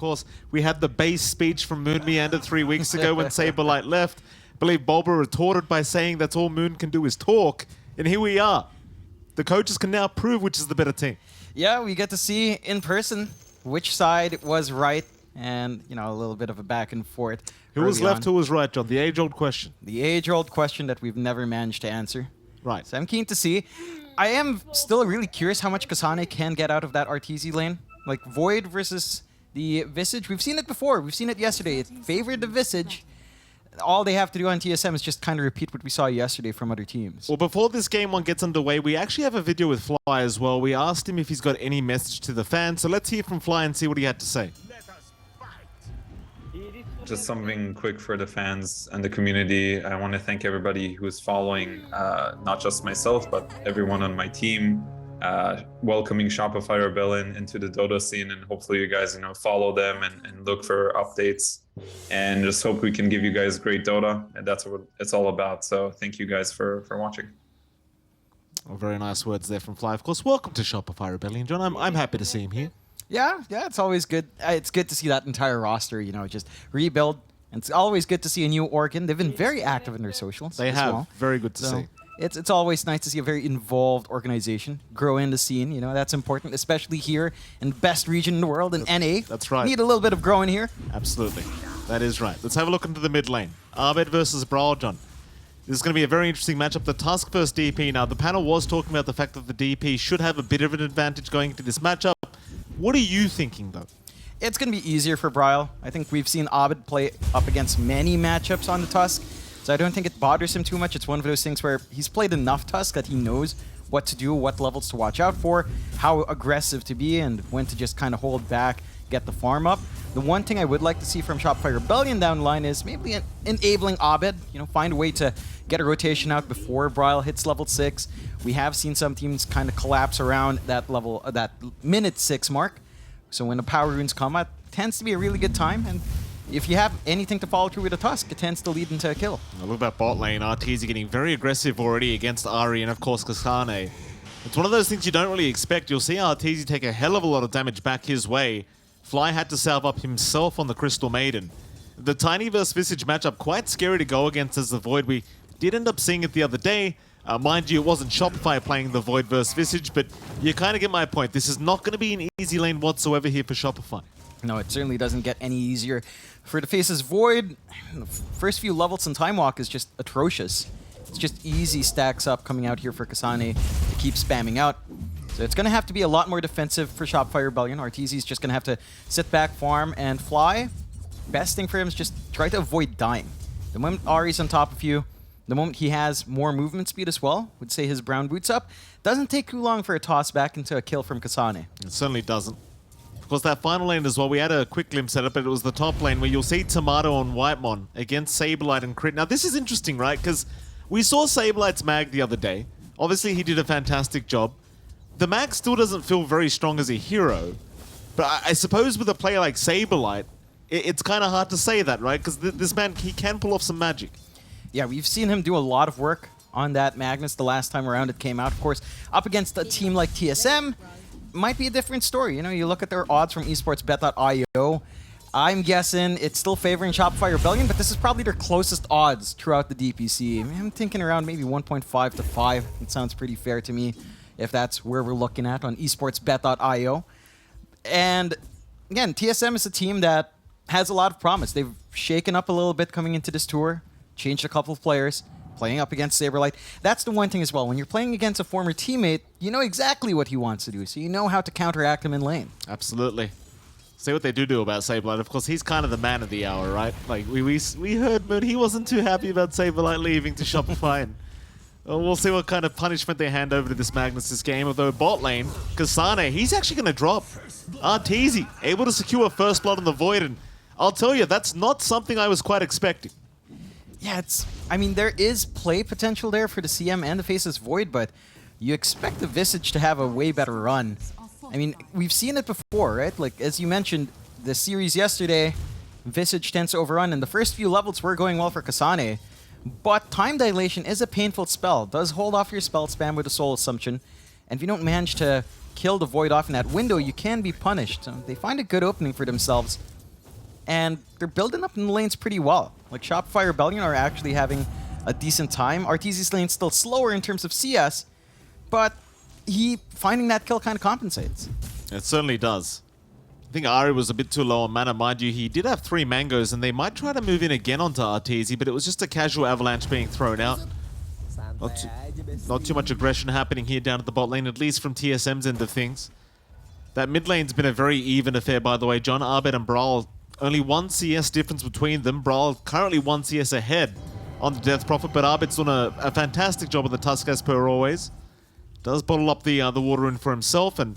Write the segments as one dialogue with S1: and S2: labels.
S1: course, we had the base speech from Moon Meander 3 weeks ago when Saberlight left. I believe Bulba retorted by saying that's all Moon can do is talk. And here we are. The coaches can now prove which is the better team.
S2: Yeah, we get to see in person which side was right, and a little bit of a back and forth.
S1: Who was left, who was right, John? The age-old question.
S2: The age-old question that we've never managed to answer.
S1: Right.
S2: So I'm keen to see. I am still really curious how much Kasane can get out of that RTZ lane. Like Void versus the Visage. We've seen it before. We've seen it yesterday. It favored the Visage. All they have to do on TSM is just kind of repeat what we saw yesterday from other teams.
S1: Well, before this game one gets underway, we actually have a video with Fly as well. We asked him if he's got any message to the fans, so let's hear from Fly and see what he had to say.
S3: Just something quick for the fans and the community. I want to thank everybody who's following, not just myself, but everyone on my team, welcoming Shopify Rebellion into the Dota scene, and hopefully you guys, follow them and look for updates, and just hope we can give you guys great Dota, and that's what it's all about. So thank you guys for watching.
S1: Well, very nice words there from Fly. Of course, welcome to Shopify Rebellion, John. I'm happy to see him here.
S2: Yeah, it's always good. It's good to see that entire roster, just rebuild. And it's always good to see a new organ. They've been very active in their socials.
S1: They have.
S2: Well.
S1: Very good to see.
S2: It's always nice to see a very involved organization grow in the scene. That's important, especially here in the best region in the world, in NA.
S1: That's right.
S2: Need a little bit of growing here.
S1: Absolutely. That is right. Let's have a look into the mid lane. Abed versus Brawl, John. This is going to be a very interesting matchup. The Tusk versus DP. Now, the panel was talking about the fact that the DP should have a bit of an advantage going into this matchup. What are you thinking, though?
S2: It's going to be easier for Bryle. I think we've seen Abed play up against many matchups on the Tusk, so I don't think it bothers him too much. It's one of those things where he's played enough Tusk that he knows what to do, what levels to watch out for, how aggressive to be, and when to just kind of hold back, get the farm up. The one thing I would like to see from Shopify Rebellion down the line is maybe enabling Abed, find a way to get a rotation out before Bryle hits level 6. We have seen some teams kind of collapse around that level, that minute 6 mark. So when the power runes come out, it tends to be a really good time. And if you have anything to follow through with a Tusk, it tends to lead into a kill.
S1: Now look at bot lane. RTZ getting very aggressive already against Ari and, of course, Kasane. It's one of those things you don't really expect. You'll see RTZ take a hell of a lot of damage back his way. Fly had to salve up himself on the Crystal Maiden. The Tiny vs Visage matchup, quite scary to go against as the Void. We did end up seeing it the other day. Mind you, it wasn't Shopify playing the Void vs Visage, but you kind of get my point. This is not going to be an easy lane whatsoever here for Shopify.
S2: No, it certainly doesn't get any easier. For the Faces Void, the first few levels in Time Walk is just atrocious. It's just easy stacks up coming out here for Kasane to keep spamming out. So it's going to have to be a lot more defensive for Shopify Rebellion. RTZ is just going to have to sit back, farm, and Fly. Best thing for him is just try to avoid dying. The moment Ari's on top of you, the moment he has more movement speed as well, would say his brown boots up, doesn't take too long for a toss back into a kill from Kasane.
S1: It certainly doesn't. Of course, that final lane as well, we had a quick glimpse at it, but it was the top lane where you'll see Tomato and Whitemon against Saberlight and Crit. Now, this is interesting, right? Because we saw Saberlight's mag the other day. Obviously, he did a fantastic job. The mag still doesn't feel very strong as a hero, but I suppose with a player like Saberlight, it's kind of hard to say that, right? Because this man, he can pull off some magic.
S2: Yeah, we've seen him do a lot of work on that Magnus the last time around it came out. Of course, up against a team like TSM, might be a different story. You look at their odds from esportsbet.io. I'm guessing it's still favoring Shopify Rebellion, but this is probably their closest odds throughout the DPC. I'm thinking around maybe 1.5 to 5. It sounds pretty fair to me if that's where we're looking at on esportsbet.io. And again, TSM is a team that has a lot of promise. They've shaken up a little bit coming into this tour, changed a couple of players, playing up against Saberlight. That's the one thing as well. When you're playing against a former teammate, you know exactly what he wants to do, so you know how to counteract him in lane.
S1: Absolutely. See what they do about Saberlight. Of course, he's kind of the man of the hour, right? Like, we heard Moon, he wasn't too happy about Saberlight leaving to Shopify. And we'll see what kind of punishment they hand over to this Magnus this game. Although bot lane, Kasane, he's actually going to drop. RTZ, able to secure first blood on the Void, and I'll tell you, that's not something I was quite expecting.
S2: Yeah, there is play potential there for the CM and the Faces Void, but you expect the Visage to have a way better run. We've seen it before, right? Like, as you mentioned, the series yesterday, Visage tends to overrun, and the first few levels were going well for Kasane. But Time Dilation is a painful spell. It does hold off your spell spam with a Soul Assumption, and if you don't manage to kill the Void off in that window, you can be punished. So they find a good opening for themselves and they're building up in the lanes pretty well. Like Shopify Rebellion are actually having a decent time. RTZ's lane's still slower in terms of CS, but he finding that kill kind of compensates.
S1: It certainly does. I think Ari was a bit too low on mana. Mind you, he did have 3 mangoes, and they might try to move in again onto RTZ, but it was just a casual avalanche being thrown out. Not too much aggression happening here down at the bot lane, at least from TSM's end of things. That mid lane's been a very even affair, by the way. John, Abed, and Brawl, only 1 CS difference between them. Brawl currently 1 CS ahead on the Death Prophet, but Abed's done a fantastic job of the Tusk as per always. Does bottle up the water in for himself, and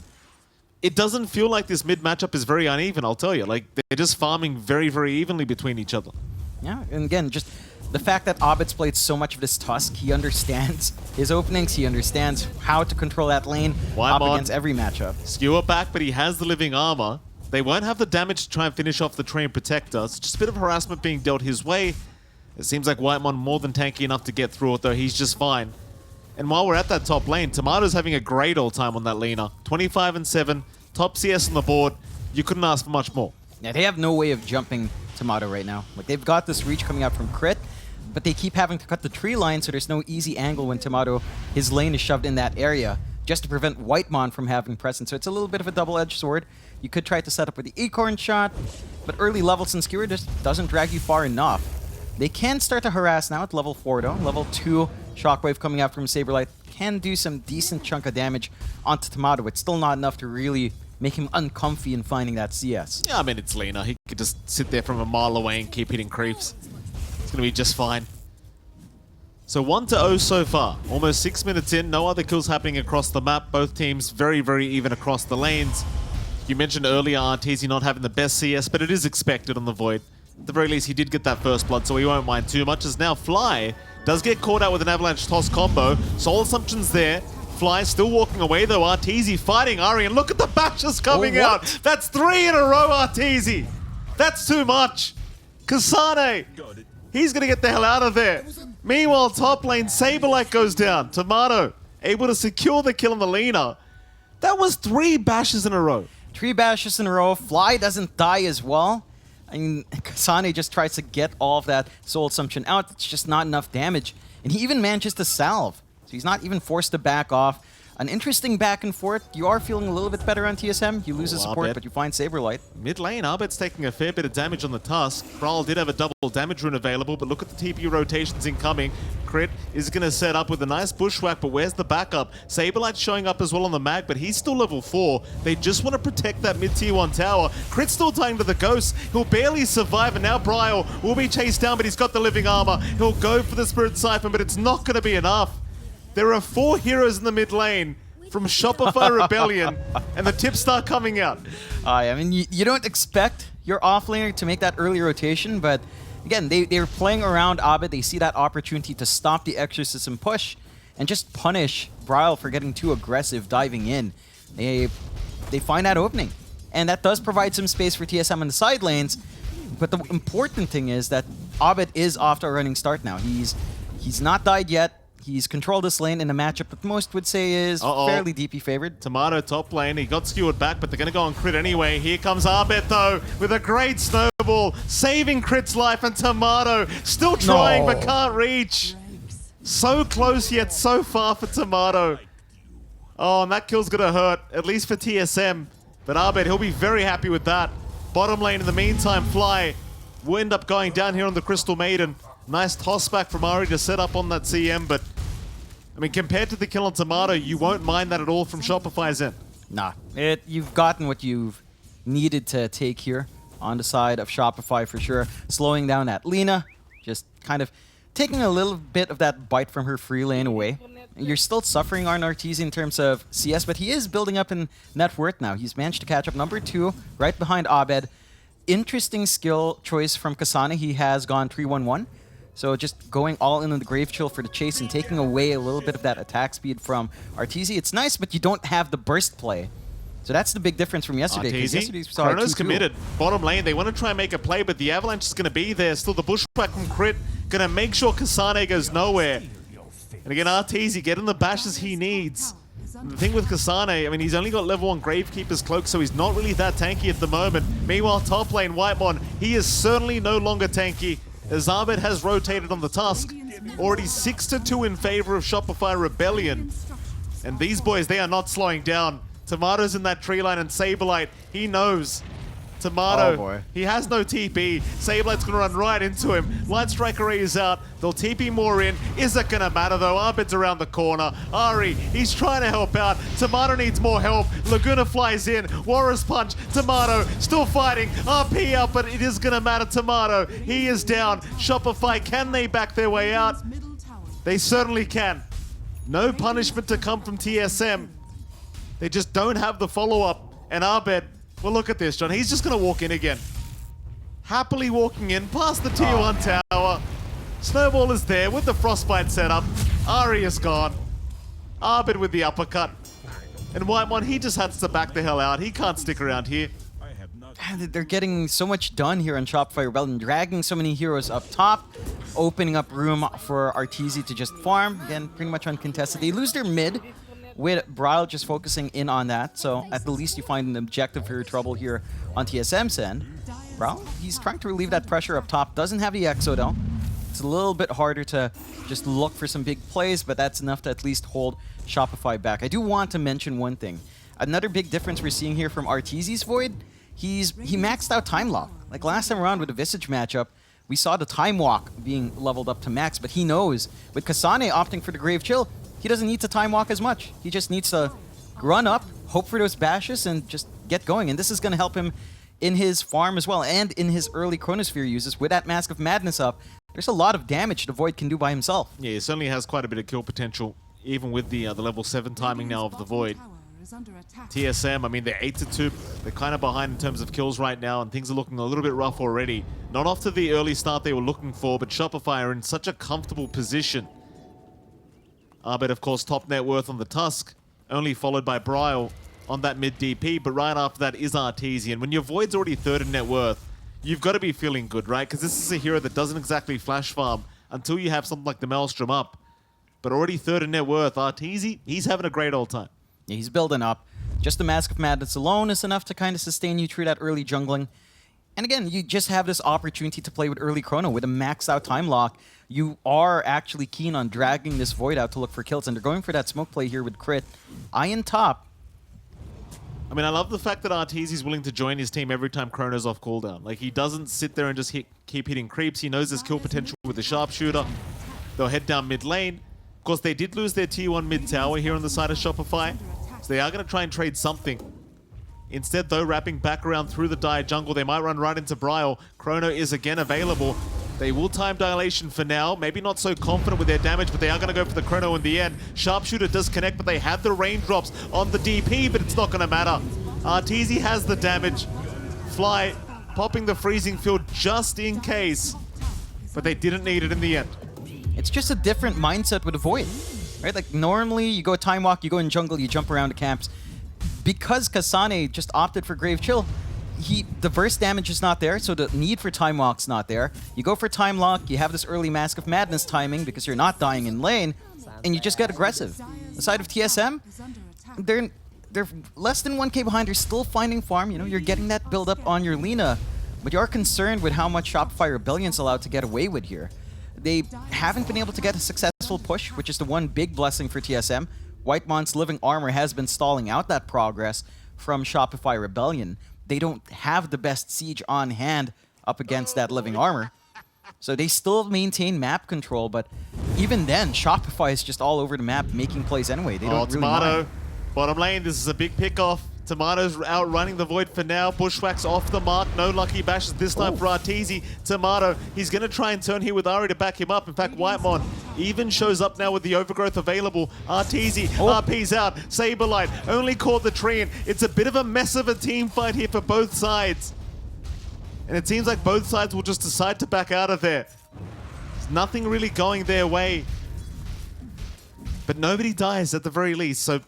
S1: it doesn't feel like this mid matchup is very uneven, I'll tell you. Like, they're just farming very, very evenly between each other.
S2: Yeah, and again, just the fact that Abed's played so much of this Tusk, he understands his openings, he understands how to control that lane up against every matchup.
S1: Skewer back, but he has the living armor. They won't have the damage to try and finish off the Train Protector. It's just a bit of harassment being dealt his way. It seems like Whitemon more than tanky enough to get through it, though he's just fine. And while we're at that top lane, Tomato's having a great all time on that laner. 25 and 7, top CS on the board. You couldn't ask for much more.
S2: Yeah, they have no way of jumping Tomato right now. Like, they've got this reach coming out from Crit, but they keep having to cut the tree line, so there's no easy angle when Tomato, his lane is shoved in that area, just to prevent Whitemon from having presence. So it's a little bit of a double-edged sword. You could try to set up with the Acorn shot, but early levels in Skewer just doesn't drag you far enough. They can start to harass now at level 4 though. Level 2, Shockwave coming out from Saberlight can do some decent chunk of damage onto Tomato. It's still not enough to really make him uncomfy in finding that CS.
S1: Yeah, I mean, it's Lena. He could just sit there from a mile away and keep hitting creeps. It's going to be just fine. So 1-0 so far. Almost 6 minutes in. No other kills happening across the map. Both teams very, very even across the lanes. You mentioned earlier RTZ not having the best CS, but it is expected on the Void. At the very least, he did get that first blood, so he won't mind too much. As now Fly does get caught out with an Avalanche Toss combo. Soul Assumption's there. Fly still walking away though. RTZ fighting Ari, and look at the bashes coming out. That's 3 in a row, RTZ. That's too much. Kasane, he's going to get the hell out of there. Meanwhile, top lane, Saberlight goes down. Tomato able to secure the kill on the Lena. That was 3 bashes in a row.
S2: 3 bashes in a row. Fly doesn't die as well. I mean, Kasane just tries to get all of that Soul Assumption out. It's just not enough damage. And he even manages to salve. So he's not even forced to back off. An interesting back and forth. You are feeling a little bit better on TSM. You lose the support, but you find Saberlight.
S1: Mid lane, Abed's taking a fair bit of damage on the Tusk. Brawl did have a double damage rune available, but look at the TP rotations incoming. Crit is going to set up with a nice bushwhack, but where's the backup? Saberlight's showing up as well on the mag, but he's still level 4. They just want to protect that mid-tier 1 tower. Crit's still tying to the ghost. He'll barely survive, and now Bryle will be chased down, but he's got the living armor. He'll go for the Spirit Siphon, but it's not going to be enough. There are 4 heroes in the mid lane from Shopify Rebellion, and the tips start coming out.
S2: I mean, you don't expect your offlaner to make that early rotation, but again, they're playing around Abed. They see that opportunity to stop the Exorcism push and just punish Bryle for getting too aggressive diving in. They find that opening, and that does provide some space for TSM in the side lanes, but the important thing is that Abed is off to a running start now. He's not died yet. He's controlled this lane in a matchup that most would say is fairly DP favored.
S1: Tomato top lane, he got skewered back, but they're going to go on Crit anyway. Here comes Abed though, with a great snowball, saving Crit's life, and Tomato still trying but can't reach. So close yet so far for Tomato. Oh, and that kill's going to hurt, at least for TSM. But Abed, he'll be very happy with that. Bottom lane in the meantime, Fly will end up going down here on the Crystal Maiden. Nice toss back from Ari to set up on that CM, but I mean, compared to the kill on Tomato, you won't mind that at all from Shopify's end.
S2: Nah, you've gotten what you've needed to take here on the side of Shopify for sure. Slowing down that Lena, just kind of taking a little bit of that bite from her free lane away. You're still suffering on Arteezy in terms of CS, but he is building up in net worth now. He's managed to catch up number 2, right behind Abed. Interesting skill choice from Kasane. He has gone 3-1-1. So just going all in on the Grave Chill for the chase and taking away a little bit of that attack speed from Arteezy. It's nice, but you don't have the burst play. So that's the big difference from yesterday.
S1: Arteezy, Chrono's committed. Bottom lane, they want to try and make a play, but the Avalanche is going to be there. Still the bushwhack from Crit, going to make sure Kasane goes nowhere. And again, Arteezy getting the bashes he needs. The thing with Kasane, I mean, he's only got level 1 Gravekeeper's Cloak, so he's not really that tanky at the moment. Meanwhile, top lane, Whitemon, he is certainly no longer tanky. As Abed has rotated on the Tusk, already 6-2 in favor of Shopify Rebellion. And these boys, they are not slowing down. Tomato's in that tree line, and Saberlight, he knows. Tomato,
S2: Oh boy.
S1: he has no TP. Sablight's gonna run right into him. Light Strike Array is out. They'll TP more in. Is it gonna matter though? Abed's around the corner. Ari, he's trying to help out. Tomato needs more help. Laguna flies in. Warrior's Punch. Tomato still fighting. RP out, but it is gonna matter. Tomato, he is down. Shopify, can they back their way out? They certainly can. No punishment to come from TSM. They just don't have the follow-up. And Abed, well, look at this, John. He's just going to walk in again. Happily walking in past the tier 1 tower. Snowball is there with the Frostbite setup. Ari is gone. Abed with the uppercut. And Whitemon, he just has to back the hell out. He can't stick around here.
S2: They're getting so much done here on Shopify Rebellion, dragging so many heroes up top, opening up room for Arteezy to just farm. Again, pretty much uncontested. They lose their mid, with Bryle just focusing in on that, so at the least you find an objective for your trouble here on TSM's end. Bryle, he's trying to relieve that pressure up top, doesn't have the Exo though. It's a little bit harder to just look for some big plays, but that's enough to at least hold Shopify back. I do want to mention one thing. Another big difference we're seeing here from Arteezy's Void, he maxed out Time Lock. Like last time around with the Visage matchup, we saw the Time Walk being leveled up to max, but he knows, with Kasane opting for the Grave Chill, he doesn't need to time walk as much. He just needs to run up, hope for those bashes, and just get going. And this is going to help him in his farm as well, and in his early Chronosphere uses. With that Mask of Madness up, there's a lot of damage the Void can do by himself.
S1: Yeah, he certainly has quite a bit of kill potential, even with the level 7 timing now of the Void. TSM, I mean, they're 8-2. They're kind of behind in terms of kills right now, and things are looking a little bit rough already. Not off to the early start they were looking for, but Shopify are in such a comfortable position. Abed, of course, top net worth on the Tusk, only followed by Bryle on that mid DP, but right after that is Arteezy. And when your Void's already third in net worth, you've got to be feeling good, right? Because this is a hero that doesn't exactly flash farm until you have something like the Maelstrom up. But already third in net worth, Arteezy, he's having a great old time.
S2: Yeah, he's building up. Just the Mask of Madness alone is enough to kind of sustain you through that early jungling. And again, you just have this opportunity to play with early chrono. With a maxed out time lock, you are actually keen on dragging this Void out to look for kills, and they're going for that smoke play here with Crit. Iron top.
S1: I mean, I love the fact that Arteezy's willing to join his team every time Chrono's off cooldown. Like, he doesn't sit there and just keep hitting creeps. He knows there's kill potential with the Sharpshooter. They'll head down mid lane. Of course, they did lose their tier 1 mid tower here on the side of Shopify, so they are going to try and trade something. Instead, though, wrapping back around through the Dire jungle, they might run right into Bryle. Chrono is again available. They will time Dilation for now. Maybe not so confident with their damage, but they are going to go for the Chrono in the end. Sharpshooter does connect, but they have the raindrops on the DP, but it's not going to matter. Arteezy has the damage. Fly popping the freezing field just in case, but they didn't need it in the end.
S2: It's just a different mindset with a Void, right? Like normally you go time walk, you go in jungle, you jump around the camps. Because Kasane just opted for Grave Chill, the burst damage is not there, so the need for time walk's not there. You go for time lock, you have this early Mask of Madness timing because you're not dying in lane, and you just get aggressive. The side of TSM, they're less than 1k behind, they're still finding farm, you know, you're getting that build up on your Lina, but you're concerned with how much Shopify Rebellion's allowed to get away with here. They haven't been able to get a successful push, which is the one big blessing for TSM. Whitemon's Living Armor has been stalling out that progress from Shopify Rebellion. They don't have the best siege on hand up against that Living Armor. So they still maintain map control, but even then, Shopify is just all over the map making plays anyway. They don't really mind.
S1: Bottom lane, this is a big pick-off. Tomato's outrunning the Void for now. Bushwhack's off the mark. No lucky bashes this time for Arteezy. Tomato, he's going to try and turn here with Ari to back him up. In fact, Whitemon even shows up now with the overgrowth available. Arteezy, RP's out. Saberlight only caught the tree. It's a bit of a mess of a team fight here for both sides. And it seems like both sides will just decide to back out of there. There's nothing really going their way. But nobody dies at the very least, so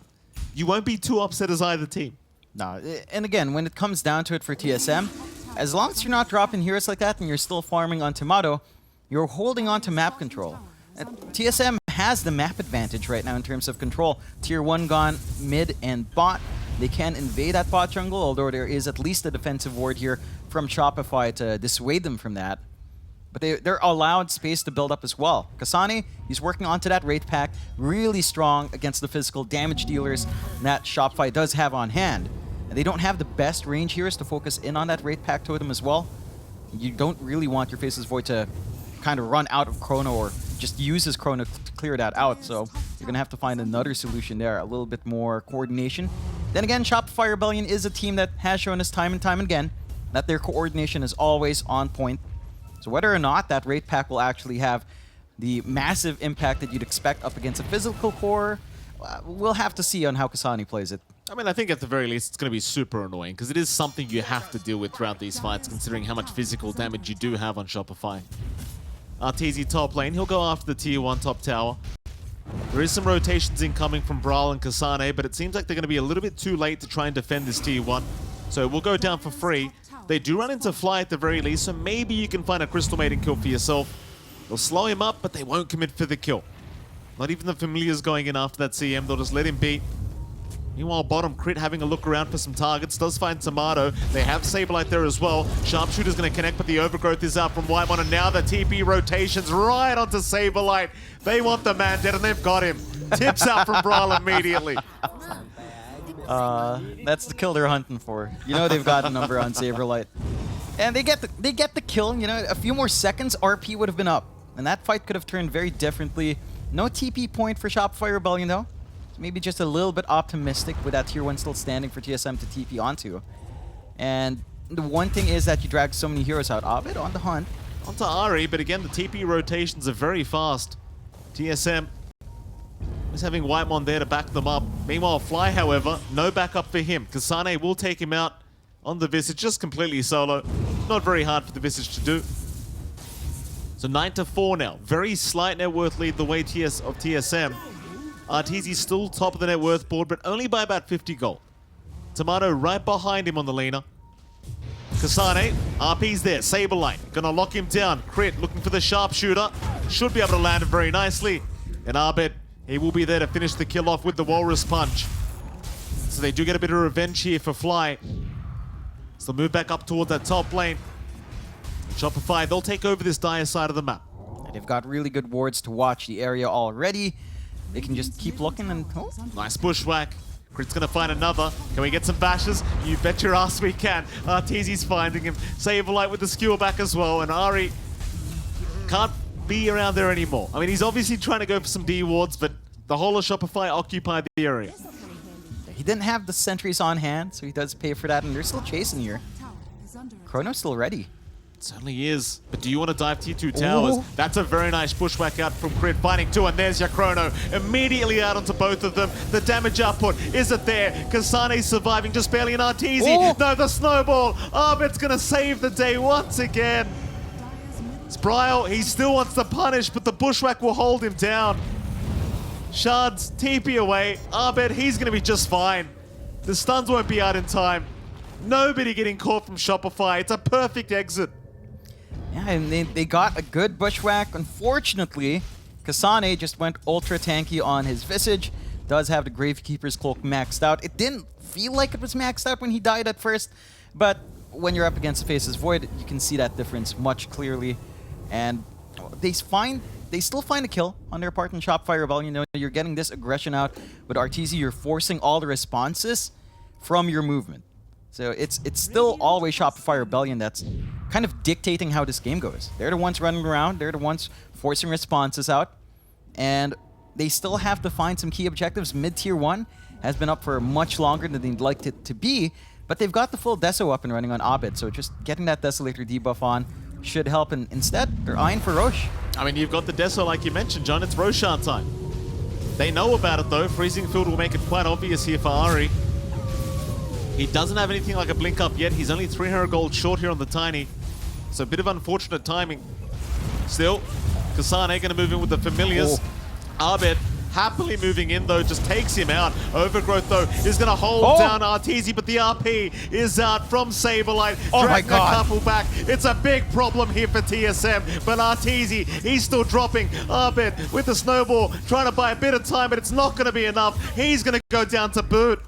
S1: you won't be too upset as either team.
S2: No, and again, when it comes down to it for TSM, as long as you're not dropping heroes like that and you're still farming on Tomato, you're holding on to map control. TSM has the map advantage right now in terms of control. Tier 1 gone, mid and bot. They can invade that bot jungle, although there is at least a defensive ward here from Shopify to dissuade them from that. But they're allowed space to build up as well. Kasane, he's working onto that Wraith Pack, really strong against the physical damage dealers that Shopify does have on hand. And they don't have the best range heroes to focus in on that Wraith Pack totem as well. You don't really want your Faceless Void to kind of run out of Chrono or just use his Chrono to clear that out. So you're going to have to find another solution there, a little bit more coordination. Then again, Shopify Rebellion is a team that has shown us time and time again that their coordination is always on point. So whether or not that Wraith Pack will actually have the massive impact that you'd expect up against a physical core, we'll have to see on how Kasane plays it.
S1: I mean, I think at the very least it's going to be super annoying because it is something you have to deal with throughout these fights, considering how much physical damage you do have on Shopify. Arteezy top lane, he'll go after the tier 1 top tower. There is some rotations incoming from Brawl and Kasane, but it seems like they're going to be a little bit too late to try and defend this tier 1. So it will go down for free. They do run into Fly at the very least, so maybe you can find a Crystal Maiden kill for yourself. They'll slow him up, but they won't commit for the kill. Not even the Familiars going in after that CM, they'll just let him beat. Meanwhile, bottom, Crit having a look around for some targets, does find Tomato. They have Saberlight there as well. Sharpshooter's going to connect, but the Overgrowth is out from Whitemon, and now the TP rotations right onto Saberlight. They want the man dead, and they've got him. Tips out from Brawl immediately.
S2: That's the kill they're hunting for. You know they've got a number on Saberlight. And they get the kill. You know, a few more seconds, RP would have been up. And that fight could have turned very differently. No TP point for Shopify Rebellion, though. So maybe just a little bit optimistic with that tier 1 still standing for TSM to TP onto. And the one thing is that you dragged so many heroes out. Abed on the hunt.
S1: Onto Ari, but again, the TP rotations are very fast. TSM is having Whitemon there to back them up. Meanwhile, Fly, however, no backup for him. Kasane will take him out on the Visage, just completely solo. Not very hard for the Visage to do. So 9-4 now. Very slight net worth lead the way of TSM. Arteezy still top of the net worth board, but only by about 50 gold. Tomato right behind him on the laner. Kasane, RP's there. Saberlight gonna lock him down. Crit looking for the Sharpshooter. Should be able to land it very nicely. And Abed, he will be there to finish the kill off with the Walrus Punch. So they do get a bit of revenge here for Fly. So they'll move back up towards that top lane. Shopify, they'll take over this dire side of the map.
S2: They've got really good wards to watch the area already. They can just keep looking and... Oh.
S1: Nice bushwhack. Crit's gonna find another. Can we get some bashes? You bet your ass we can. Arteezy's finding him. Saberlight with the skewer back as well. And Ari can't be around there anymore. I mean, he's obviously trying to go for some D wards, but the whole of Shopify occupied the area.
S2: He didn't have the sentries on hand, so he does pay for that, and they're still chasing here. Chrono's still ready.
S1: Certainly is. But do you want to dive tier 2 towers? Ooh. That's a very nice bushwhack out from Crit, finding 2, and there's your Chrono. Immediately out onto both of them. The damage output isn't there. Kasane's surviving, just barely an Arteezy. No, the snowball. Abed's going to save the day once again. Spryle, he still wants to punish, but the bushwhack will hold him down. Shards, TP away. Abed, he's going to be just fine. The stuns won't be out in time. Nobody getting caught from Shopify. It's a perfect exit.
S2: Yeah, and they got a good bushwhack. Unfortunately, Kasane just went ultra tanky on his Visage. Does have the Gravekeeper's Cloak maxed out. It didn't feel like it was maxed out when he died at first, but when you're up against Faceless Void, you can see that difference much clearly. And they still find a kill on their part in Shopify Rebellion. You know, you're getting this aggression out with Arteezy. You're forcing all the responses from your movement. So it's still always Shopify Rebellion that's kind of dictating how this game goes. They're the ones running around. They're the ones forcing responses out. And they still have to find some key objectives. Mid-tier 1 has been up for much longer than they'd like it to be. But they've got the full Deso up and running on Abed. So just getting that Desolator debuff on should help. And instead, they're eyeing for Rosh.
S1: I mean, you've got the Deso like you mentioned, John. It's Roshan time. They know about it, though. Freezing Field will make it quite obvious here for Ari. He doesn't have anything like a blink up yet. He's only 300 gold short here on the Tiny. So a bit of unfortunate timing. Still, Kasane going to move in with the Familiars. Abed happily moving in though, just takes him out. Overgrowth though is going to hold down Arteezy, but the RP is out from Saberlight.
S2: Oh my
S1: Dragging
S2: God.
S1: a couple back. It's a big problem here for TSM, but Arteezy, he's still dropping. Arbit with the snowball, trying to buy a bit of time, but it's not going to be enough. He's going to go down to boot.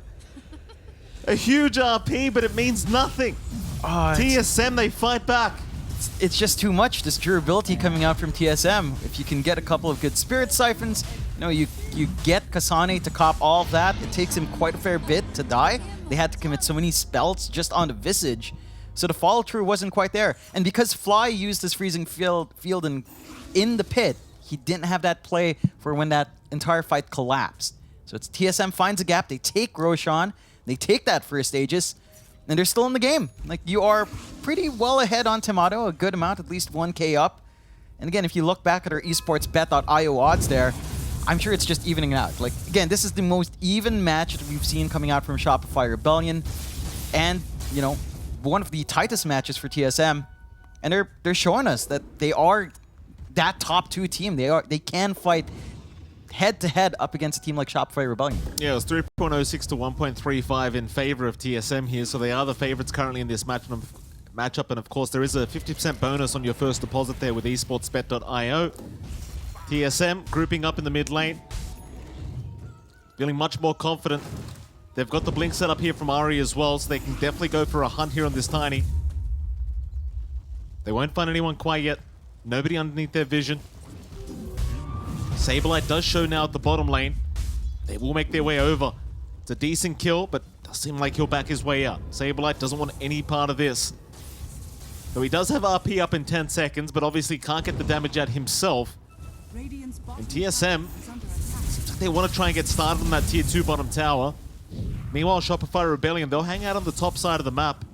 S1: A huge RP, but it means nothing. TSM, they fight back.
S2: It's just too much, this durability coming out from TSM. If you can get a couple of good Spirit Siphons, you know, you get Kasane to cop all of that. It takes him quite a fair bit to die. They had to commit so many spells just on the Visage, so the follow-through wasn't quite there. And because Fly used his freezing field in the pit, he didn't have that play for when that entire fight collapsed. So it's TSM finds a gap, they take Roshan, they take that first Aegis, and they're still in the game. Like, you are pretty well ahead on Tomato, a good amount, at least 1k up. And again, if you look back at our esportsbet.io odds there, I'm sure it's just evening out. Like, again, this is the most even match that we've seen coming out from Shopify Rebellion. And, you know, one of the tightest matches for TSM. And they're showing us that they are that top 2 team. They can fight head-to-head up against a team like Shopify Rebellion.
S1: Yeah, it was 3.06 to 1.35 in favor of TSM here, so they are the favorites currently in this matchup, and of course there is a 50% bonus on your first deposit there with esportsbet.io. TSM grouping up in the mid lane, feeling much more confident. They've got the blink set up here from Ari as well, so they can definitely go for a hunt here on this Tiny. They won't find anyone quite yet. Nobody underneath their vision. Saberlight does show now at the bottom lane. They will make their way over. It's a decent kill, but does seem like he'll back his way out. Saberlight doesn't want any part of this. Though he does have RP up in 10 seconds, but obviously can't get the damage out himself. And TSM, seems like they want to try and get started on that tier 2 bottom tower. Meanwhile, Shopify Rebellion, they'll hang out on the top side of the map.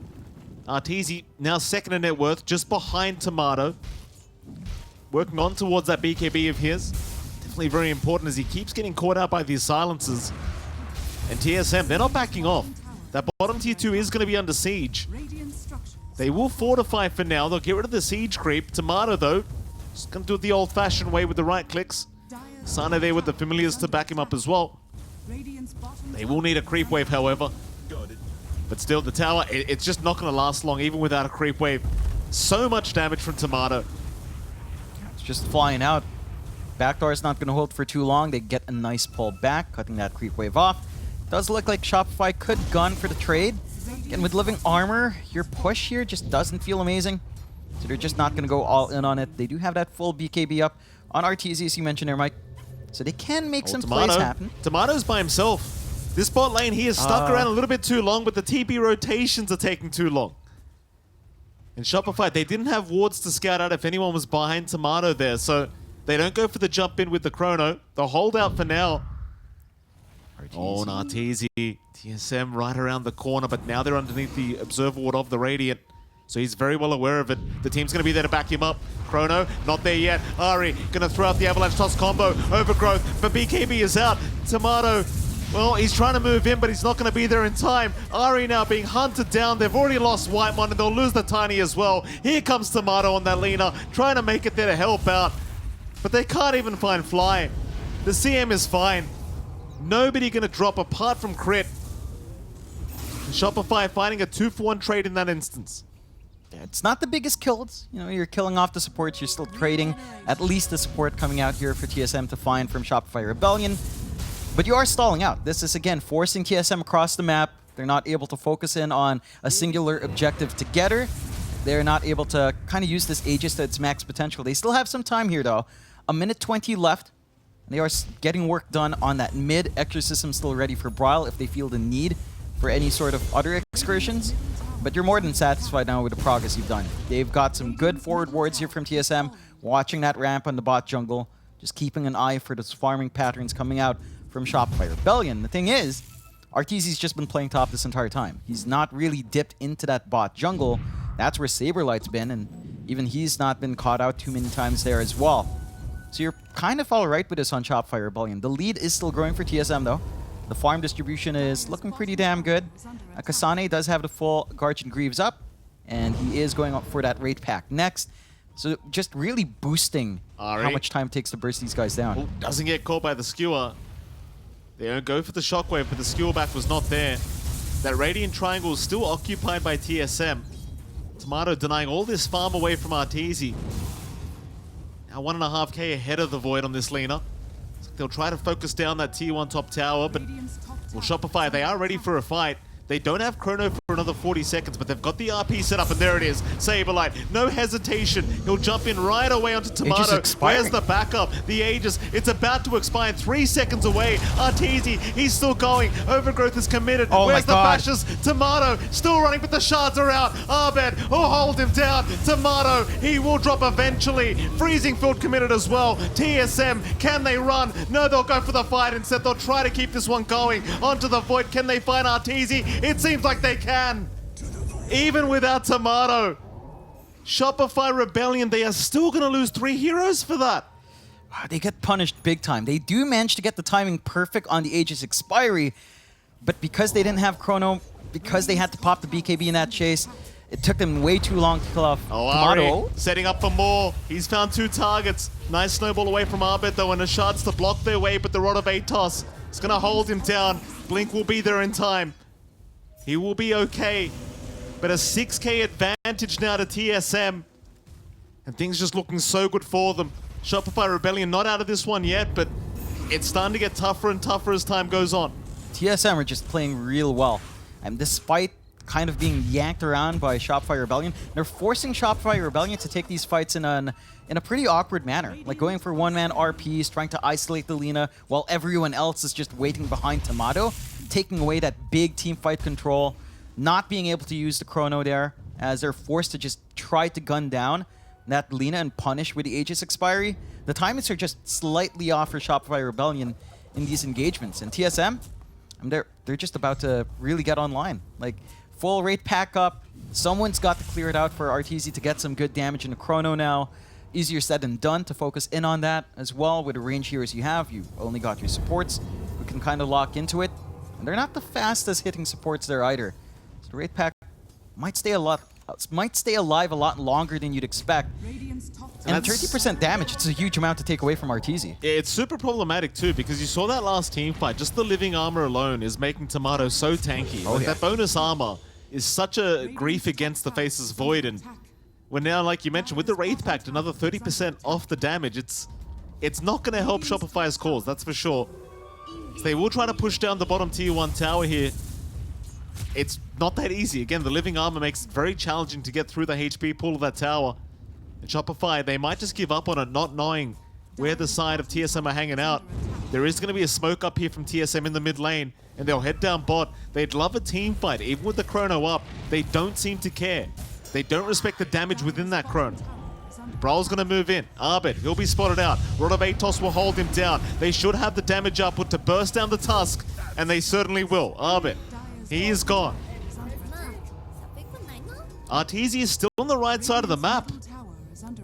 S1: Arteezy now second in net worth, just behind Tomato. Working on towards that BKB of his. Definitely very important as he keeps getting caught out by these silences. And TSM, they're not backing off. That bottom tier 2 is going to be under siege. They will fortify for now. They'll get rid of the siege creep. Tomato, though, just going to do it the old-fashioned way with the right clicks. Sana there with the familiars to back him up as well. They will need a creep wave, however. But still, the tower, it's just not going to last long, even without a creep wave. So much damage from Tomato.
S2: It's just flying out. Backdoor is not going to hold for too long. They get a nice pull back, cutting that creep wave off. Does look like Shopify could gun for the trade. Again, with living armor, your push here just doesn't feel amazing. So they're just not going to go all in on it. They do have that full BKB up on RTZ, as you mentioned there, Mike. So they can make some plays happen.
S1: Tomato's by himself. This bot lane, he is stuck around a little bit too long, but the TP rotations are taking too long. In Shopify, they didn't have wards to scout out if anyone was behind Tomato there, so they don't go for the jump in with the chrono. They'll hold out for now. Oh, Arteezy. TSM right around the corner, but now they're underneath the observer ward of the Radiant. So he's very well aware of it. The team's going to be there to back him up. Chrono, not there yet. Ari going to throw out the avalanche toss combo. Overgrowth, but BKB is out. Tomato, well, he's trying to move in, but he's not going to be there in time. Ari now being hunted down. They've already lost White One, and they'll lose the Tiny as well. Here comes Tomato on that Lina, trying to make it there to help out. But they can't even find Fly. The CM is fine. Nobody going to drop apart from Crit. Shopify finding a 2-for-1 trade in that instance.
S2: It's not the biggest kills. You know, you're killing off the supports. You're still trading at least the support coming out here for TSM to find from Shopify Rebellion. But you are stalling out. This is, again, forcing TSM across the map. They're not able to focus in on a singular objective together. They're not able to kind of use this Aegis to its max potential. They still have some time here, though. 1:20 left. They are getting work done on that mid. Exorcism still ready for Brawl if they feel the need for any sort of other excursions. But you're more than satisfied now with the progress you've done. They've got some good forward wards here from TSM, watching that ramp on the bot jungle, just keeping an eye for those farming patterns coming out from Shopify Rebellion. The thing is, Arteezy's just been playing top this entire time. He's not really dipped into that bot jungle. That's where Saberlight's been, and even he's not been caught out too many times there as well. So you're kind of all right with this on Shopify Rebellion. The lead is still growing for TSM, though. The farm distribution is looking pretty damn good. Kasane does have the full Guardian Greaves up, and he is going up for that raid pack next. So just really boosting
S1: Ari.
S2: how much time it takes to burst these guys down.
S1: Oh, doesn't get caught by the skewer. They don't go for the shockwave, but the skewer back was not there. That Radiant Triangle is still occupied by TSM. Tomato denying all this farm away from Arteezy. Now 1.5k ahead of the Void on this Lina. They'll try to focus down that tier 1 top tower, but well, Shopify, they are ready for a fight. They don't have Chrono for another 40 seconds, but they've got the RP set up, and there it is. Saberlight, no hesitation. He'll jump in right away onto Tomato. Where's the backup? The Aegis, it's about to expire. 3 seconds away. Arteezy, he's still going. Overgrowth is committed.
S2: Oh
S1: Where's the
S2: God.
S1: bashes? Tomato, still running, but the shards are out. Arbed will hold him down. Tomato, he will drop eventually. Freezing Field committed as well. TSM, can they run? No, they'll go for the fight instead. They'll try to keep this one going. Onto the Void, can they find Arteezy? It seems like they can. Even without Tomato. Shopify Rebellion, they are still going to lose 3 heroes for that.
S2: Wow, they get punished big time. They do manage to get the timing perfect on the Aegis expiry, but because they didn't have Chrono, because they had to pop the BKB in that chase, it took them way too long to kill off Tomato.
S1: Ari setting up for more. He's found 2 targets. Nice snowball away from Arbet though, and the shards to block their way, but the Rod of Atos is going to hold him down. Blink will be there in time. He will be okay. But a 6k advantage now to TSM. And things just looking so good for them. Shopify Rebellion not out of this one yet, but it's starting to get tougher and tougher as time goes on.
S2: TSM are just playing real well. And despite kind of being yanked around by Shopify Rebellion, they're forcing Shopify Rebellion to take these fights in a pretty awkward manner. Like going for one-man RPs, trying to isolate the Lina, while everyone else is just waiting behind Tomato, taking away that big team fight control, not being able to use the Chrono there, as they're forced to just try to gun down that Lina and punish with the Aegis expiry. The timings are just slightly off for Shopify Rebellion in these engagements. And TSM, they're just about to really get online. Like, full rate pack up. Someone's got to clear it out for Arteezy to get some good damage in the Chrono now. Easier said than done to focus in on that as well. With the range heroes you have, you've only got your supports who can kind of lock into it. And they're not the fastest hitting supports there either. So the rate pack might stay alive a lot longer than you'd expect. And 30% damage, it's a huge amount to take away from Arteezy.
S1: Yeah, it's super problematic too, because you saw that last team fight. Just the living armor alone is making Tomato so tanky.
S2: Oh,
S1: Like,
S2: yeah.
S1: that bonus armor is such a grief against the Faceless Void, and when now, like you mentioned, with the Wraith Pact, another 30% off the damage, it's not going to help Shopify's cause, that's for sure. So they will try to push down the bottom tier 1 tower here. It's not that easy. Again, the living armor makes it very challenging to get through the HP pool of that tower. And Shopify, they might just give up on it, not knowing where the side of TSM are hanging out. There is going to be a smoke up here from TSM in the mid lane, and they'll head down bot. They'd love a team fight, even with the Chrono up. They don't seem to care. They don't respect the damage within that Chrono. Brawl's going to move in. Arbet, he'll be spotted out. Rod of Atos will hold him down. They should have the damage output to burst down the Tusk, and they certainly will. Arbet, he is gone. Arteezy is still on the right side of the map.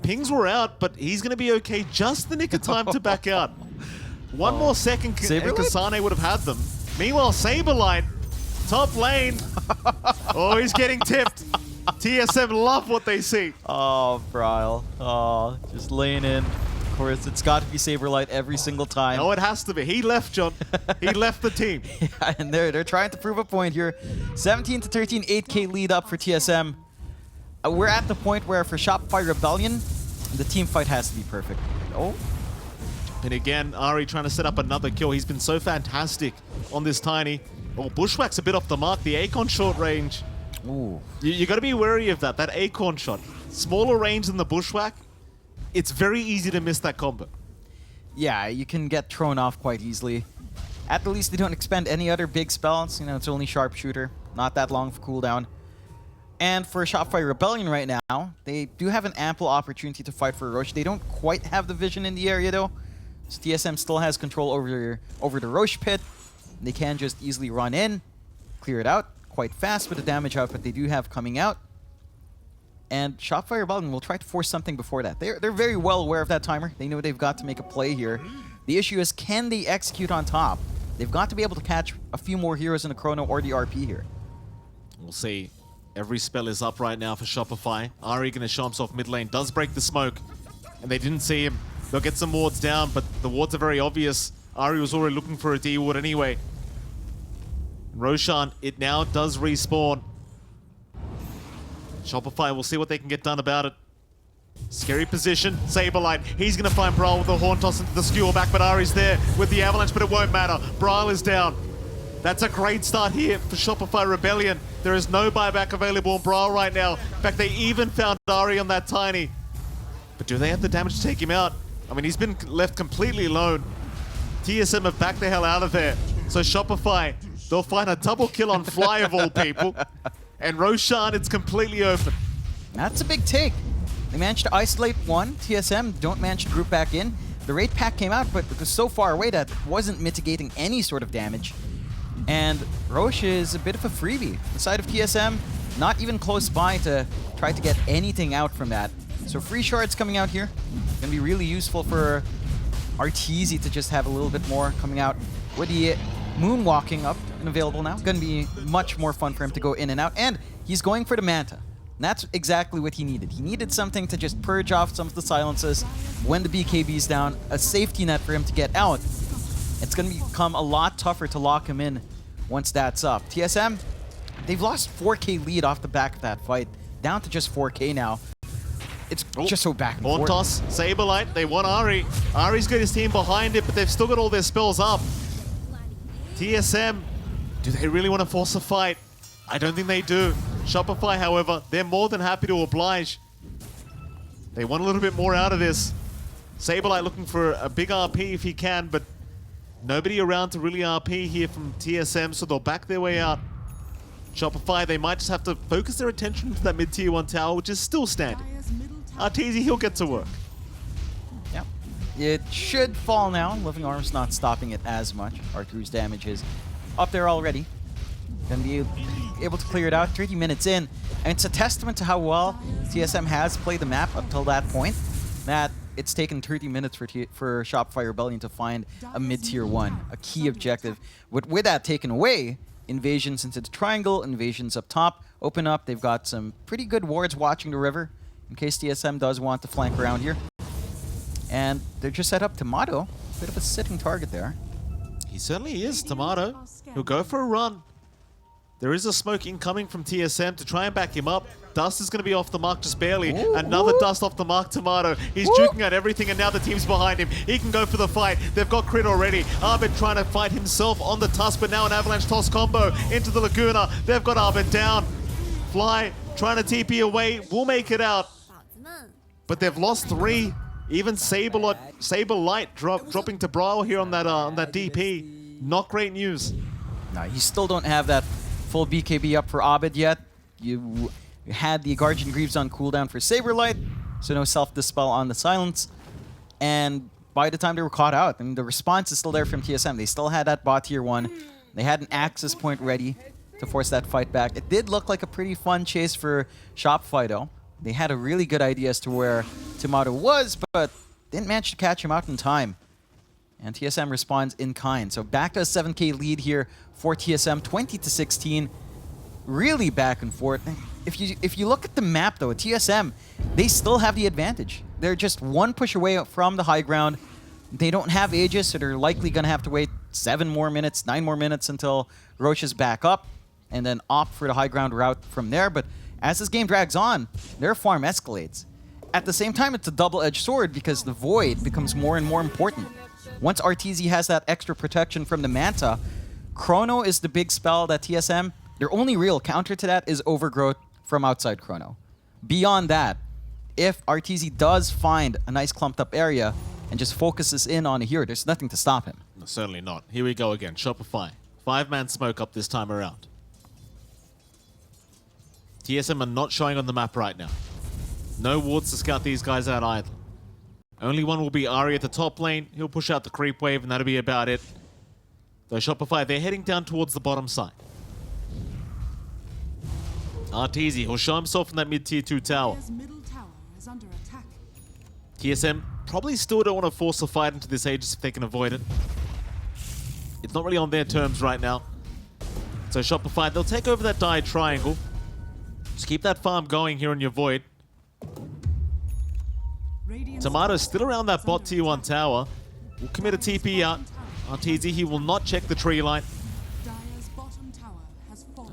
S1: Pings were out, but he's going to be okay just the nick of time to back out. One more second, and Kasane would have had them. Meanwhile, Saberlight, top lane. Oh, he's getting tipped. TSM love what they see.
S2: Oh, Bryle. Oh, just laying in. Of course, it's got to be Saberlight every single time.
S1: No, it has to be. He left, John. He left the team.
S2: Yeah, and they're trying to prove a point here. 17 to 13, 8k lead up for TSM. We're at the point where for Shopify Rebellion, the team fight has to be perfect. Oh.
S1: And again, Ari trying to set up another kill. He's been so fantastic on this Tiny. Oh, Bushwhack's a bit off the mark. The Acorn short range.
S2: Ooh.
S1: You got to be wary of that Acorn shot. Smaller range than the Bushwhack. It's very easy to miss that combo.
S2: Yeah, you can get thrown off quite easily. At the least, they don't expend any other big spells. You know, it's only Sharpshooter. Not that long for cooldown. And for Shopify Rebellion right now, they do have an ample opportunity to fight for Roche. They don't quite have the vision in the area though. So TSM still has control over the Roche pit. They can just easily run in, clear it out quite fast with the damage output they do have coming out. And Shopify Rebellion will try to force something before that. They're very well aware of that timer. They know they've got to make a play here. The issue is, can they execute on top? They've got to be able to catch a few more heroes in the Chrono or the RP here.
S1: We'll see. Every spell is up right now for Shopify. Ari gonna show himself mid lane, does break the smoke, and they didn't see him. They'll get some wards down, but the wards are very obvious. Ari was already looking for a D ward anyway. Roshan, it now does respawn. Shopify will see what they can get done about it. Scary position, Saberlight. He's going to find Brawl with the Horn Toss into the skewer back, but Ari's there with the Avalanche, but it won't matter. Brawl is down. That's a great start here for Shopify Rebellion. There is no buyback available on Brawl right now. In fact, they even found Ari on that Tiny. But do they have the damage to take him out? I mean, he's been left completely alone. TSM have backed the hell out of there. So Shopify, they'll find a double kill on Fly of all people. And Roshan, it's completely open.
S2: That's a big take. They managed to isolate one. TSM don't manage to group back in. The raid pack came out, but it was so far away that wasn't mitigating any sort of damage. And Roche is a bit of a freebie. The side of TSM, not even close by to try to get anything out from that. So free shards coming out here. Gonna be really useful for Arteezy to just have a little bit more coming out. With the moonwalking up and available now, gonna be much more fun for him to go in and out. And he's going for the Manta. And that's exactly what he needed. He needed something to just purge off some of the silences when the BKB's down, a safety net for him to get out. It's going to become a lot tougher to lock him in once that's up. TSM, they've lost 4K lead off the back of that fight, down to just 4K now. It's just so back and
S1: Horn
S2: forth.
S1: Toss, Saberlight, they want Ari. Ari's got his team behind it, but they've still got all their spells up. TSM, do they really want to force a fight? I don't think they do. Shopify, however, they're more than happy to oblige. They want a little bit more out of this. Saberlight looking for a big RP if he can, but nobody around to really RP here from TSM, so they'll back their way out. Shopify, they might just have to focus their attention to that mid-tier 1 tower, which is still standing. Arteezy, he'll get to work.
S2: Yep. It should fall now. Living Arm's not stopping it as much. Arthur's damage is up there already. Gonna be able to clear it out 30 minutes in. And it's a testament to how well TSM has played the map up till that point, that it's taken 30 minutes for Shopify Rebellion to find a mid-tier 1, a key objective. But with that taken away, invasions into the triangle, invasions up top, open up. They've got some pretty good wards watching the river in case TSM does want to flank around here. And they're just set up. Tomato, bit of a sitting target there.
S1: He certainly is, Tomato. He'll go for a run. There is a smoke incoming from TSM to try and back him up. Dust is going to be off the mark just barely.
S2: Ooh,
S1: Another
S2: ooh.
S1: Dust off the mark, Tomato. He's
S2: Ooh.
S1: juking at everything, and now the team's behind him. He can go for the fight. They've got crit already. Arbit trying to fight himself on the Tusk, but now an Avalanche Toss combo into the Laguna. They've got Arbit down. Fly trying to TP away. Will make it out. But they've lost 3. Even Saberlight dropping to Brawl here on that DP. Not great news.
S2: No, you still don't have that full BKB up for Abed yet. You had the Guardian Greaves on cooldown for Saberlight, so no self-dispel on the Silence. And by the time they were caught out, and the response is still there from TSM. They still had that bot tier 1. They had an access point ready to force that fight back. It did look like a pretty fun chase for Shopify though. They had a really good idea as to where Tomato was, but didn't manage to catch him out in time. And TSM responds in kind. So back to a 7K lead here for TSM, 20-16. Really back and forth. If you look at the map though, TSM, they still have the advantage. They're just one push away from the high ground. They don't have Aegis, so they're likely going to have to wait 7 more minutes, 9 more minutes until Roche is back up, and then opt for the high ground route from there. But as this game drags on, their farm escalates. At the same time, it's a double-edged sword because the Void becomes more and more important. Once Arteezy has that extra protection from the Manta, Chrono is the big spell that TSM, their only real counter to that is Overgrowth from outside Chrono. Beyond that, if Arteezy does find a nice clumped up area and just focuses in on a hero, there's nothing to stop him.
S1: No, certainly not. Here we go again. Shopify. 5-man smoke up this time around. TSM are not showing on the map right now. No wards to scout these guys out either. Only one will be Ari at the top lane. He'll push out the creep wave and that'll be about it. Though Shopify, they're heading down towards the bottom side. Arteezy, he'll show himself in that mid-tier 2 tower. TSM probably still don't want to force a fight into this Aegis if they can avoid it. It's not really on their terms right now. So Shopify, they'll take over that dire triangle. Just keep that farm going here on your Void. Tomato's still around that bot tier 1 tower. Will commit a TP out. RTZ, he will not check the tree line.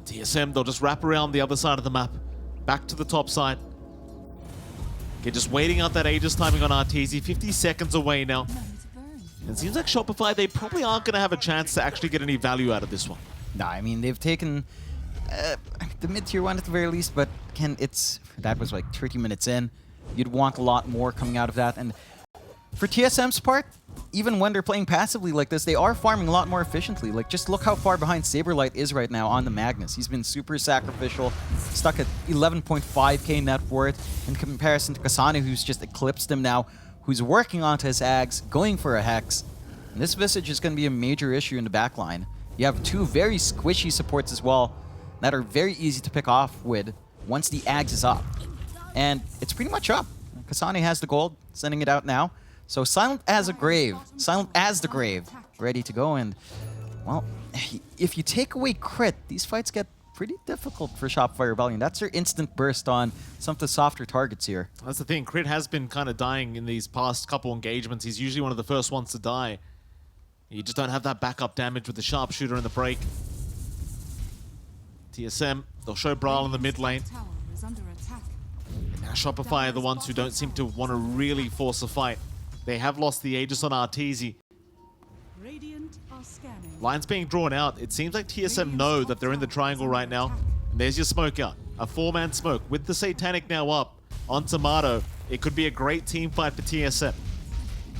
S1: TSM, they'll just wrap around the other side of the map. Back to the top side. Okay, just waiting out that Aegis timing on RTZ. 50 seconds away now. And it seems like Shopify, they probably aren't going to have a chance to actually get any value out of this one.
S2: Nah, I mean, they've taken the mid-tier 1 at the very least, but that was like 30 minutes in. You'd want a lot more coming out of that. And for TSM's part, even when they're playing passively like this, they are farming a lot more efficiently. Like, just look how far behind Saberlight is right now on the Magnus. He's been super sacrificial, stuck at 11.5k net worth in comparison to Kasane, who's just eclipsed him now, who's working onto his Ags, going for a Hex. And this Visage is going to be a major issue in the backline. You have two very squishy supports as well that are very easy to pick off with once the Ags is up. And it's pretty much up. Kasane has the gold, sending it out now. So silent as a grave, silent as the grave, ready to go. And, well, if you take away crit, these fights get pretty difficult for Shopify Rebellion. That's their instant burst on some of the softer targets here.
S1: That's the thing. Crit has been kind of dying in these past couple engagements. He's usually one of the first ones to die. You just don't have that backup damage with the sharpshooter in the break. TSM, they'll show Brawl in the mid lane. And now Shopify are the ones who don't seem to want to really force a fight. They have lost the Aegis on Arteezy. Lines being drawn out. It seems like TSM know that they're in the triangle right now. And there's your smoke out. A 4-man smoke with the Satanic now up on Tomato. It could be a great team fight for TSM.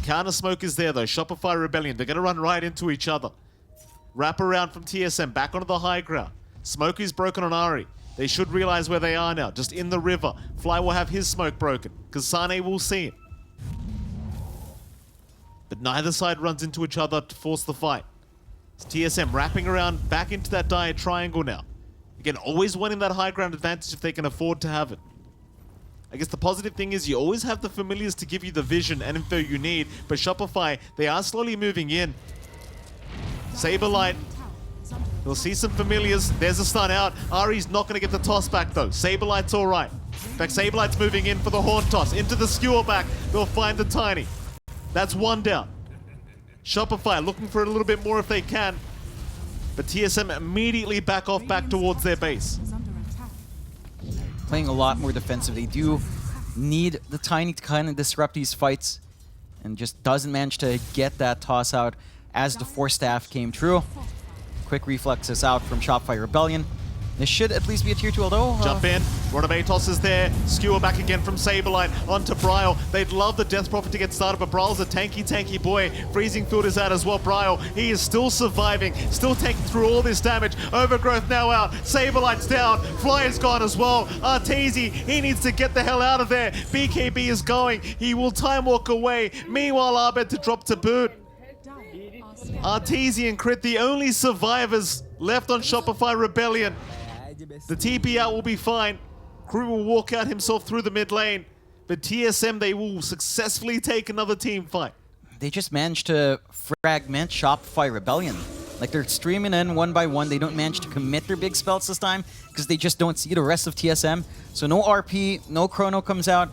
S1: Counter smoke is there though. Shopify Rebellion. They're going to run right into each other. Wrap around from TSM back onto the high ground. Smoke is broken on Ari. They should realize where they are now. Just in the river. Fly will have his smoke broken. Kasane will see it. But neither side runs into each other to force the fight. It's TSM wrapping around back into that dire triangle now. Again, always wanting that high ground advantage if they can afford to have it. I guess the positive thing is you always have the familiars to give you the vision and info you need, but Shopify, they are slowly moving in. Saberlight, we'll see some familiars. There's a stun out. Ari's not going to get the toss back though. Saberlight's all right. In fact, Saberlight's moving in for the horn toss. Into the skewer back. They'll find the Tiny. That's one down. Shopify looking for a little bit more if they can. But TSM immediately back off back towards their base.
S2: Playing a lot more defensive. They do need the Tiny to kind of disrupt these fights. And just doesn't manage to get that toss out as the Force Staff came true. Quick reflexes out from Shopify Rebellion. This should at least be a tier 2, although...
S1: Jump in. Rod of Atos is there. Skewer back again from Saberlight onto Bryle. They'd love the Death Prophet to get started, but Bryle's a tanky boy. Freezing Field is out as well. Bryle, he is still surviving, still taking through all this damage. Overgrowth now out. Saberlight's down. Fly is gone as well. Arteezy, he needs to get the hell out of there. BKB is going. He will time walk away. Meanwhile, Abed to drop to boot. Arteezy and Crit, the only survivors left on Shopify Rebellion. The TP out will be fine. Crew will walk out himself through the mid lane. But TSM, they will successfully take another team fight.
S2: They just managed to fragment Shopify Rebellion. Like, they're streaming in one by one. They don't manage to commit their big spells this time because they just don't see the rest of TSM. So no RP, no Chrono comes out.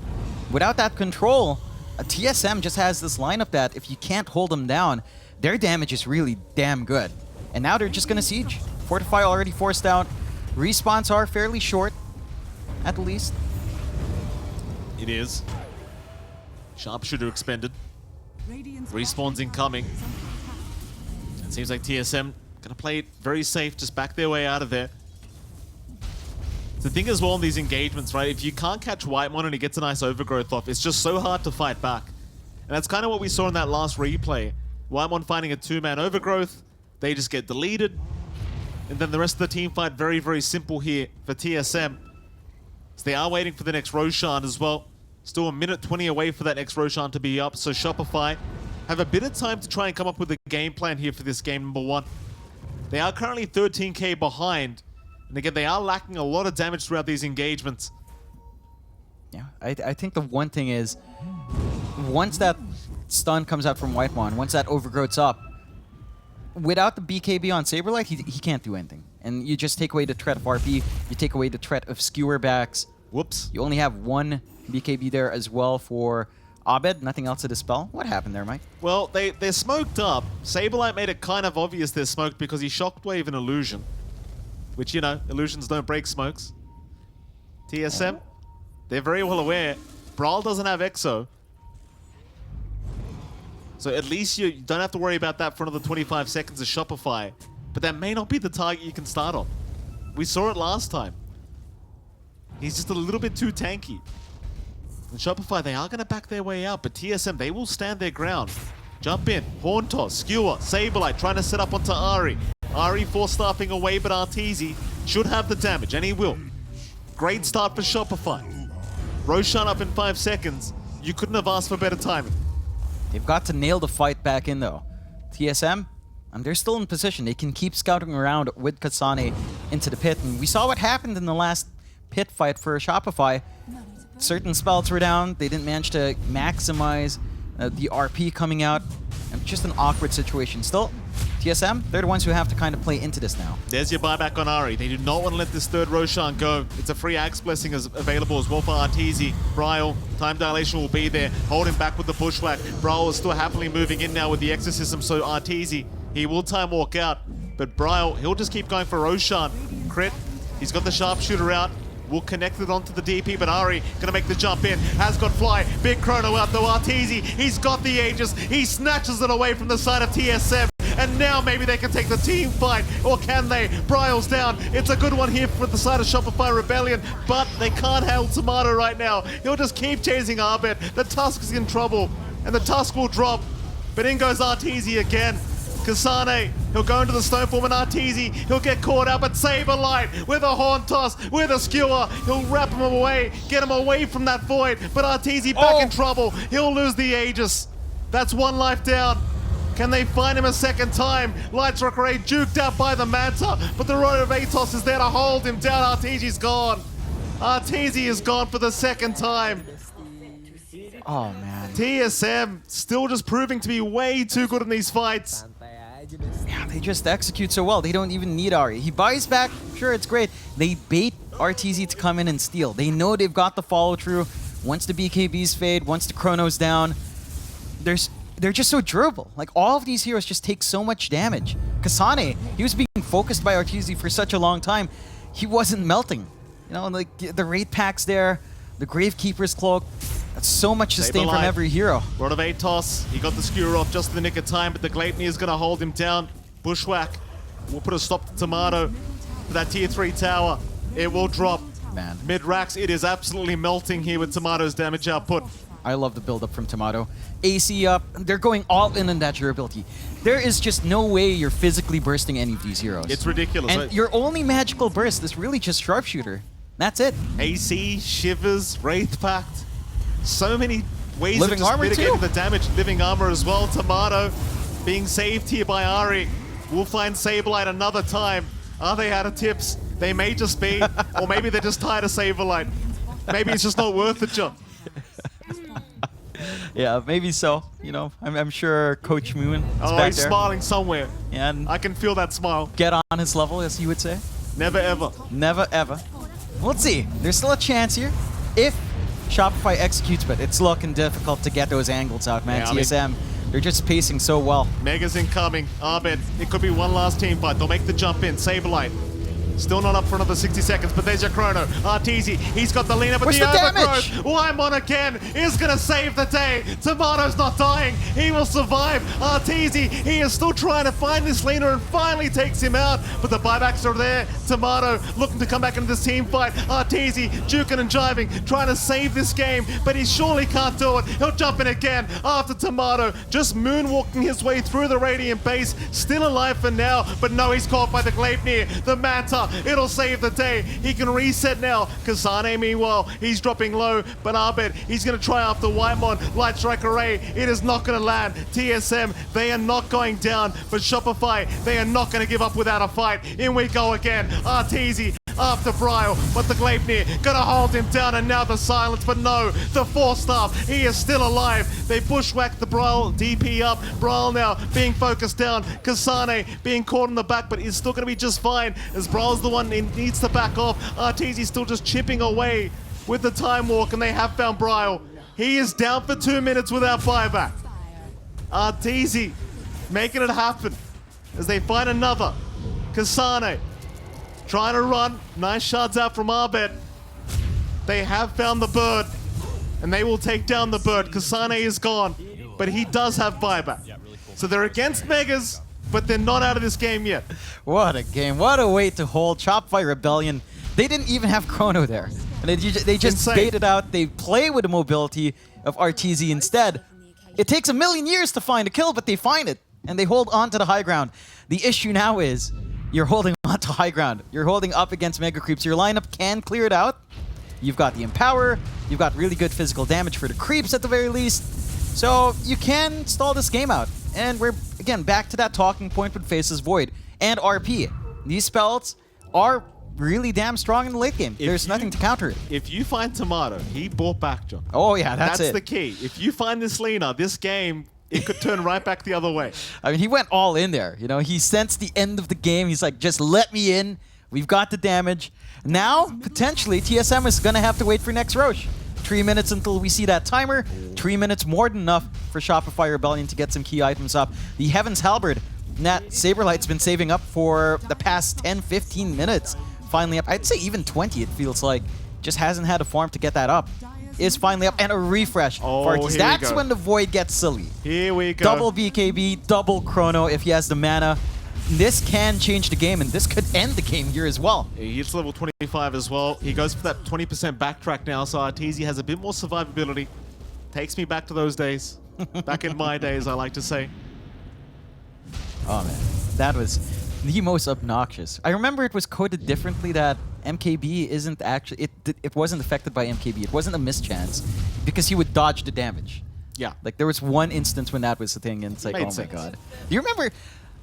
S2: Without that control, TSM just has this lineup that if you can't hold them down, their damage is really damn good. And now they're just going to siege. Fortify already forced out. Respawns are fairly short, at least.
S1: It is. Sharpshooter expended. Respawns incoming. It seems like TSM gonna play it very safe, just back their way out of there. The thing as well in these engagements, right? If you can't catch Whitemon and he gets a nice overgrowth off, it's just so hard to fight back. And that's kind of what we saw in that last replay. Whitemon finding a 2-man overgrowth, they just get deleted. And then the rest of the team fight very, very simple here for TSM. So they are waiting for the next Roshan as well. Still a minute 20 away for that next Roshan to be up. So Shopify have a bit of time to try and come up with a game plan here for this game number 1. They are currently 13k behind. And again, they are lacking a lot of damage throughout these engagements.
S2: Yeah, I think the one thing is, once that stun comes out from Whitemon, once that overgrowth's up, without the BKB on Saberlight, he can't do anything. And you just take away the threat of RP, you take away the threat of skewer backs.
S1: Whoops.
S2: You only have one BKB there as well for Abed, nothing else to dispel. What happened there, Mike?
S1: Well, they're smoked up. Saberlight made it kind of obvious they're smoked because he shockwave an illusion. Which, you know, illusions don't break smokes. TSM, they're very well aware. Brawl doesn't have Exo. So at least you don't have to worry about that for another 25 seconds of Shopify. But that may not be the target you can start on. We saw it last time. He's just a little bit too tanky. And Shopify, they are going to back their way out, but TSM, they will stand their ground. Jump in, Horn Toss, Skewer, Saberlight trying to set up onto Ari. Ari 4-staffing away, but Arteezy should have the damage, and he will. Great start for Shopify. Roshan up in 5 seconds. You couldn't have asked for better timing.
S2: They've got to nail the fight back in, though. TSM, and they're still in position. They can keep scouting around with Kasane into the pit, and we saw what happened in the last pit fight for Shopify. Certain spells were down. They didn't manage to maximize the RP coming out. And just an awkward situation. Still, TSM, they're the ones who have to kind of play into this now.
S1: There's your buyback on Ari. They do not want to let this third Roshan go. It's a free Axe Blessing is available as well for Arteezy. Bryle, time dilation will be there. Hold him back with the bushwhack. Bryle is still happily moving in now with the exorcism, so Arteezy, he will time walk out. But Bryle, he'll just keep going for Roshan. Crit, he's got the sharpshooter out. Will connect it onto the DP, but Ari gonna make the jump in. Has got Fly. Big Chrono out though. Arteezy, he's got the Aegis. He snatches it away from the side of TSM. And now maybe they can take the team fight. Or can they? Bryle's down. It's a good one here for the side of Shopify Rebellion, but they can't hold Tomato right now. He'll just keep chasing Abed. The Tusk is in trouble, and the Tusk will drop. But in goes Arteezy again. Kasane, he'll go into the Stoneform, and Arteezy, he'll get caught out, but Saberlight with a Horn Toss, with a Skewer, he'll wrap him away, get him away from that void, but Arteezy back in trouble, he'll lose the Aegis. That's one life down. Can they find him a second time? Lights Rock Ray juked out by the Manta, but the Road of Atos is there to hold him down. Arteezy's gone. Arteezy is gone for the second time.
S2: Oh, man.
S1: TSM still just proving to be way too good in these fights.
S2: Yeah, they just execute so well. They don't even need Ari. He buys back. Sure, it's great. They bait Arteezy to come in and steal. They know they've got the follow-through. Once the BKBs fade, once the Chrono's down, they're just so durable. Like, all of these heroes just take so much damage. Kasane, he was being focused by Arteezy for such a long time. He wasn't melting. You know, like, the Wraith Pack's there, the Gravekeeper's Cloak. That's so much sustain from every hero.
S1: Rod of Atos, he got the skewer off just in the nick of time, but the Gleipnir is going to hold him down. Bushwhack will put a stop to Tomato for that tier 3 tower. It will drop.
S2: Man.
S1: Mid-racks, it is absolutely melting here with Tomato's damage output.
S2: I love the build-up from Tomato. AC up, they're going all in on that durability. There is just no way you're physically bursting any of these heroes.
S1: It's ridiculous.
S2: And your only magical burst is really just Sharpshooter. That's it.
S1: AC, Shivers, Wraith Pact. So many ways
S2: Living
S1: of just
S2: armor
S1: mitigating
S2: too.
S1: the damage. Living armor as well. Tomato being saved here by Ari. We'll find Saberlight another time. Are they out of tips? They may just be. Or maybe they're just tired of Saberlight. Maybe it's just not worth it, John.
S2: Yeah, maybe so. You know, I'm sure Coach Moon is back
S1: He's
S2: there.
S1: smiling somewhere.
S2: And
S1: I can feel that smile.
S2: get on his level, as you would say.
S1: Never ever.
S2: Never, ever. Let's see. There's still a chance here. If Shopify executes, but it's looking difficult to get those angles out, man.
S1: Yeah,
S2: TSM, they're just pacing so well.
S1: Mega's incoming. Abed, it could be one last team fight. They'll make the jump in. Saberlight. Still not up for another 60 seconds, but there's your Chrono. Arteezy, he's got the lean up, but
S2: Where's
S1: the
S2: the damage?
S1: overgrowth. Wyman again is going to save the day. Tomato's not dying. He will survive. Arteezy, he is still trying to find this leaner and finally takes him out, but the buybacks are there. Tomato looking to come back into this team fight. Arteezy juking and jiving, trying to save this game, but he surely can't do it. He'll jump in again after Tomato, just moonwalking his way through the Radiant base, still alive for now, but no, he's caught by the Gleipnir. The Manta, it'll save the day. He can reset now. Kasane, meanwhile, he's dropping low, but Abed, he's going to try after Whitemon. Light Strike Array, it is not going to land. TSM, they are not going down, but Shopify, they are not going to give up without a fight. In we go again. Arteezy after Bryle, but the Gleipnir gonna hold him down, and now the silence, but no, the Forstaff, he is still alive. They bushwhack the Bryle DP up. Bryle now being focused down. Kasane being caught in the back, but is still gonna be just fine, as Bryle's the one who needs to back off. Arteezy still just chipping away with the time walk, and they have found Bryle. He is down for 2 minutes without buyback. Arteezy making it happen as they find another. Kasane trying to run. Nice shots out from Arbet. They have found the bird, and they will take down the bird. Kasane is gone, but he does have buyback. So they're against Megas, but they're not out of this game yet.
S2: What a game. What a way to hold. Shopify Rebellion. They didn't even have Chrono there. And they just
S1: Insane.
S2: baited out. They play with the mobility of RTZ instead. It takes a million years to find a kill, but they find it. And they hold on to the high ground. The issue now is you're holding on to high ground. You're holding up against Mega Creeps. Your lineup can clear it out. You've got the Empower. You've got really good physical damage for the Creeps at the very least. So you can stall this game out. And we're, again, back to that talking point with Faces Void and RP. These spells are really damn strong in the late game. There's nothing to counter it.
S1: If you find Tomato, he bought back, John.
S2: Oh yeah, that's it.
S1: That's the key. If you find this Lina, this game, it could turn right back the other way.
S2: I mean, he went all in there. You know, he sensed the end of the game. He's like, just let me in. We've got the damage. Now, potentially, TSM is going to have to wait for next Roche. 3 minutes until we see that timer. 3 minutes more than enough for Shopify Rebellion to get some key items up. The Heaven's Halberd that Saberlight's been saving up for the past 10, 15 minutes. Finally up. I'd say even 20, it feels like. Just hasn't had a farm to get that up. Is finally up, and a refresh for Artis. That's when the Void gets silly.
S1: Here we go.
S2: Double BKB, double Chrono if he has the mana. This can change the game, and this could end the game here as well.
S1: He hits level 25 as well. He goes for that 20% backtrack now, so Arteezy has a bit more survivability. Takes me back to those days. Back in my days, I like to say.
S2: Oh man, that was the most obnoxious. I remember it was coded differently, that MKB isn't actually, it wasn't affected by MKB. It wasn't a mischance because he would dodge the damage.
S1: Yeah.
S2: Like there was one instance when that was the thing, and it's like,
S1: Made
S2: oh
S1: sense.
S2: my god. Do you remember?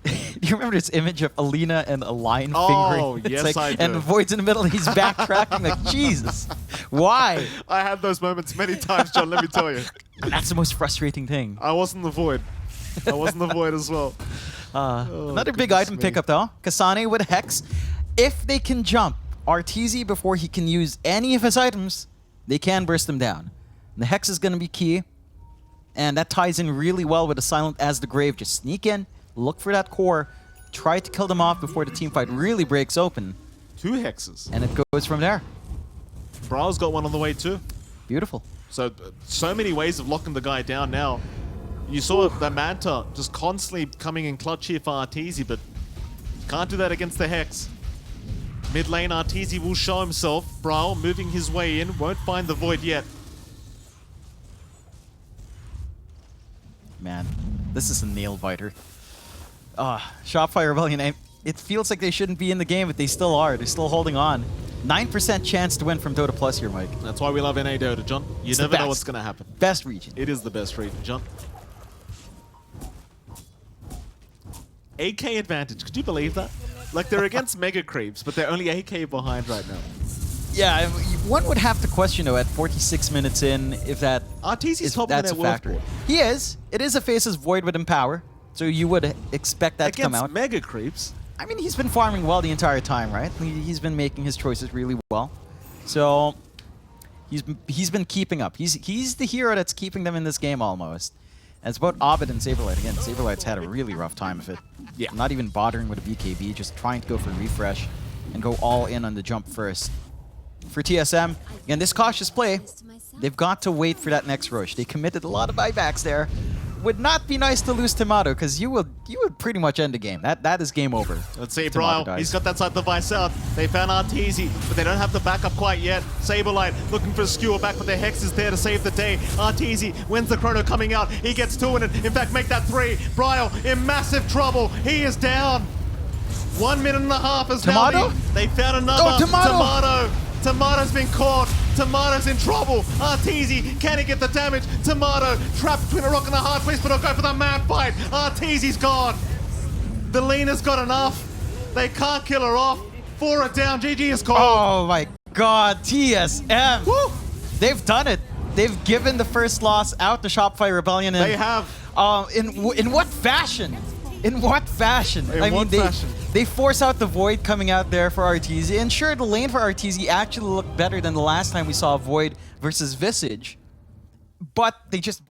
S2: Do you remember this image of Alina and a lion
S1: Oh,
S2: fingering?
S1: yes, I do.
S2: And the Void's in the middle, and he's backtracking like, Jesus, why?
S1: I had those moments many times, John, let me tell you.
S2: And that's the most frustrating thing.
S1: I wasn't the Void. I wasn't the Void as well.
S2: Another big
S1: goodness
S2: item
S1: me.
S2: pickup though. Kasane with Hex. If they can jump RTZ before he can use any of his items, they can burst him down. The Hex is going to be key. And that ties in really well with the Silent as the Grave. Just sneak in, look for that core, try to kill them off before the team fight really breaks open.
S1: 2 hexes.
S2: And it goes from there.
S1: Brao's got one on the way too.
S2: Beautiful.
S1: So many ways of locking the guy down now. You saw the Manta just constantly coming in clutch here for Arteezy, but can't do that against the Hex. Mid lane, Arteezy will show himself. Brao moving his way in, won't find the Void yet.
S2: Man, this is a nail biter. Shopify Rebellion, it feels like they shouldn't be in the game, but they still are. They're still holding on. 9% chance to win from Dota Plus here, Mike.
S1: That's why we love NA Dota, John. You
S2: It's
S1: never
S2: the
S1: know
S2: best.
S1: what's going to happen.
S2: Best region.
S1: It is the best region, John. AK advantage. Could you believe that? Like, they're against Mega Creeps, but they're only AK behind right now.
S2: Yeah, one would have to question, though, at 46 minutes in, if that
S1: Arteezy's top in
S2: that's
S1: their
S2: a
S1: world
S2: factor.
S1: board.
S2: He is. It is a Faces Void with Empower, so you would expect that to come
S1: Against
S2: out.
S1: Mega Creeps.
S2: I mean, he's been farming well the entire time, right? He's been making his choices really well. So he's been keeping up. He's the hero that's keeping them in this game almost. And it's about Abed and Saberlight. Again, Saberlight's had a really rough time of it.
S1: Yeah.
S2: Not even bothering with a BKB, just trying to go for refresh and go all in on the jump first. For TSM, again, this cautious play, they've got to wait for that next rush. They committed a lot of buybacks there. Would not be nice to lose Tomato, because you would pretty much end the game. That is game over.
S1: Let's see,
S2: Tomato
S1: Bryle.
S2: dies.
S1: He's got that side device out. They found Arteezy, but they don't have the backup quite yet. Saberlight looking for a skewer back, but their Hex is there to save the day. Arteezy wins the Chrono coming out. He gets 2 in it. In fact, make that 3. Bryle in massive trouble. He is down. 1 minute and a half is now.
S2: Tomato?
S1: They found another.
S2: Oh, Tomato!
S1: Tomato's been caught. Tomato's in trouble. Arteezy, can he get the damage? Tomato trapped between a rock and a hard place, but he'll go for the mad fight. Arteezy's gone. The Lena's got enough. They can't kill her off. 4 are down. GG is called.
S2: Oh my god, TSM.
S1: Woo!
S2: They've done it. They've given the first loss out to Shopify Rebellion. And,
S1: They have.
S2: in what fashion? In what fashion?
S1: In what fashion?
S2: They force out the Void coming out there for RTZ. And sure, the lane for RTZ actually looked better than the last time we saw Void versus Visage. But they just